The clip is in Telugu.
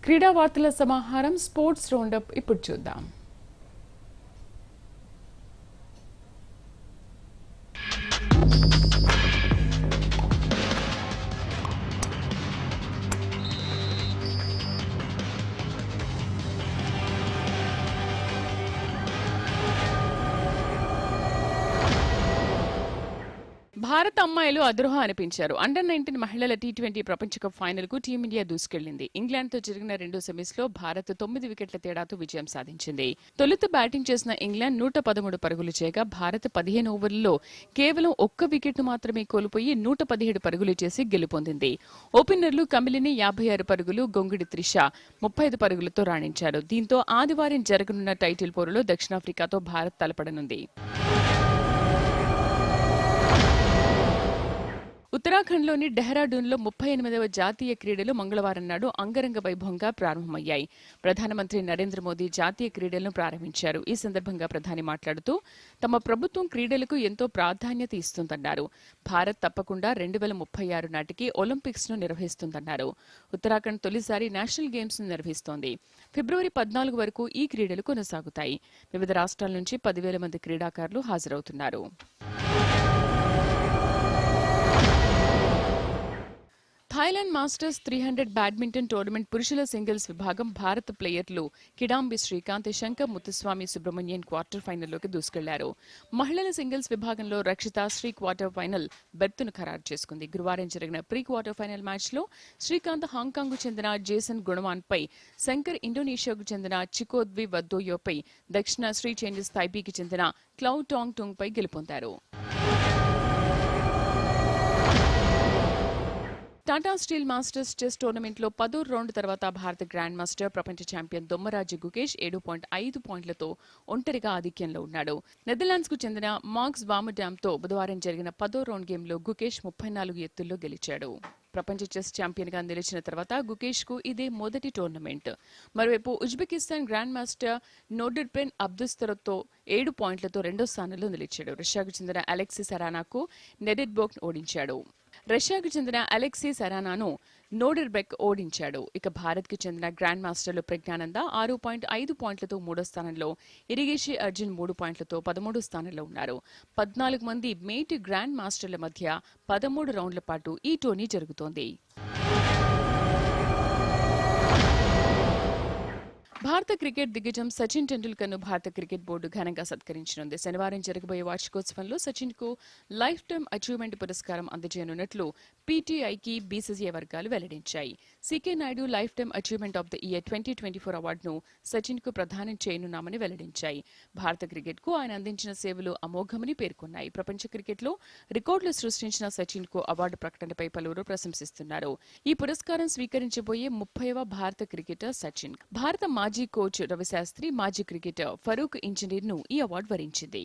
క్రీడా వార్తల సమాహారం స్పోర్ట్స్ రౌండప్ ఇప్పుడు చూద్దాం. భారత అమ్మాయిలు అదృహం అనిపించారు. అండర్-19 మహిళల టీ20 ప్రపంచ కప్ ఫైనల్ కు టీమిండియా దూసుకెళ్లింది. ఇంగ్లాండ్ తో జరిగిన రెండో సెమీస్ లో భారత్ 9 వికెట్ల తేడాతో విజయం సాధించింది. తొలుత బ్యాటింగ్ చేసిన ఇంగ్లాండ్ 113 పరుగులు చేయగా భారత్ 15 ఓవర్లలో కేవలం ఒక్క వికెట్ మాత్రమే కోల్పోయి 117 పరుగులు చేసి గెలుపొందింది. ఓపెనర్లు కమిలిని 56 పరుగులు, గొంగిడి త్రిష 35 పరుగులతో రాణించారు. దీంతో ఆదివారం జరగనున్న టైటిల్ పోరులో దక్షిణాఫ్రికాతో భారత్ తలపడనుంది. ఉత్తరాఖండ్లోని డెహ్రాడూన్లో 38వ జాతీయ క్రీడలు మంగళవారం నాడు అంగరంగ వైభవంగా ప్రారంభమయ్యాయి. ప్రధానమంత్రి నరేంద్ర మోదీ జాతీయ క్రీడలను ప్రారంభించారు. ఈ సందర్భంగా ప్రధాని మాట్లాడుతూ తమ ప్రభుత్వం క్రీడలకు ఎంతో ప్రాధాన్యత ఇస్తుందన్నారు. భారత్ తప్పకుండా 2036 నాటికి ఒలింపిక్స్ ను నిర్వహిస్తుందన్నారు. ఉత్తరాఖండ్ తొలిసారి నేషనల్ గేమ్స్ ను నిర్వహిస్తోంది. ఫిబ్రవరి 14 వరకు ఈ క్రీడలు కొనసాగుతాయి. వివిధ రాష్ట్రాల నుంచి 10,000 మంది క్రీడాకారులు హాజరవుతున్నారు. థాయిలాండ్ మాస్టర్స్ 300 బ్యాడ్మింటన్ టోర్నమెంట్ పురుషుల సింగిల్స్ విభాగం భారత ప్లేయర్లు కిడాంబి శ్రీకాంత్, శంకర్ ముత్తుస్వామి సుబ్రహ్మణ్యన్ క్వార్టర్ ఫైనల్లోకి దూసుకెళ్లారు. మహిళల సింగిల్స్ విభాగంలో రక్షిత శ్రీ క్వార్టర్ ఫైనల్ బెర్త్ను ఖరారు చేసుకుంది. గురువారం జరిగిన ప్రీ క్వార్టర్ ఫైనల్ మ్యాచ్లో శ్రీకాంత్ హాంకాంగ్కు చెందిన జేసన్ గుణవాన్పై, శంకర్ ఇండోనేషియాకు చెందిన చికోద్వి వద్దోయోపై, దక్షిణ శ్రీ చైనీస్ తైపీకి చెందిన క్లౌ టాంగ్ టుంగ్ పై గెలుపొందారు. టాటా స్టీల్ మాస్టర్స్ చెస్ టోర్నమెంట్లో 10వ రౌండ్ తర్వాత భారత గ్రాండ్ మాస్టర్, ప్రపంచ ఛాంపియన్ దొమ్మరాజు గుకేష్ 7.5 పాయింట్లతో ఒంటరిగా ఆధిక్యంలో ఉన్నాడు. నెదర్లాండ్స్ కు చెందిన మార్క్స్ వాముడామ్తో బుధవారం జరిగిన 10వ రౌండ్ గేమ్లో గుకేష్ 34 ఎత్తుల్లో గెలిచాడు. ప్రపంచ చెస్ ఛాంపియన్ గా నిలిచిన తర్వాత గుకేష్ కు ఇదే మొదటి టోర్నమెంట్. మరోవైపు ఉజ్బెకిస్తాన్ గ్రాండ్ మాస్టర్ నోర్డర్బెన్ అబ్దుస్తరతో 7 పాయింట్లతో రెండో స్థానంలో నిలిచాడు. రష్యాకు చెందిన అలెక్సీ సరానాకు నెడెడ్బోక్ ఓడించాడు. రష్యాకు చెందిన అలెక్సీ సరానాను నోడెర్బెక్ ఓడించాడు. ఇక భారత్ కు చెందిన గ్రాండ్ మాస్టర్లు ప్రజ్ఞానంద 6.5 పాయింట్లతో మూడో స్థానంలో, ఇరిగేషి అర్జున్ 3 పాయింట్లతో 13 స్థానంలో ఉన్నారు. 14 మంది మేటి గ్రాండ్ మాస్టర్ల మధ్య 13 రౌండ్ల పాటు ఈ టోర్నీ జరుగుతోంది. భారత క్రికెట్ దిగ్గజం సచిన్ టెండూల్కర్ ను భారత క్రికెట్ బోర్డు ఘనంగా సత్కరించనుంది. శనివారం జరగబోయే వార్షికోత్సవంలో సచిన్ కు లైఫ్ టైమ్ అచీవ్మెంట్ పురస్కారం అందజేయనున్నట్లు పీటీఐకి బీసీసీఐ వర్గాలు వెల్లడించాయి. CK Naidu life time achievement of the year 2024 అవార్డును సచిన్ కు ప్రదానం చేయనున్నామని వెల్లడించాయి. భారత క్రికెట్ కు ఆయన అందించిన సేవలు అమోఘమని పేర్కొన్నాయి. ప్రపంచ క్రికెట్ లో రికార్డులు సృష్టించిన సచిన్ కు అవార్డు ప్రకటనపై పలువురు ప్రశంసిస్తున్నారు. ఈ పురస్కారం స్వీకరించబోయే 30వ భారత క్రికెటర్ సచిన్. భారత మాజీ కోచ్ రవిశాస్త్రి, మాజీ క్రికెటర్ ఫరూక్ ఇంజనీర్ ను ఈ అవార్డు వరించింది.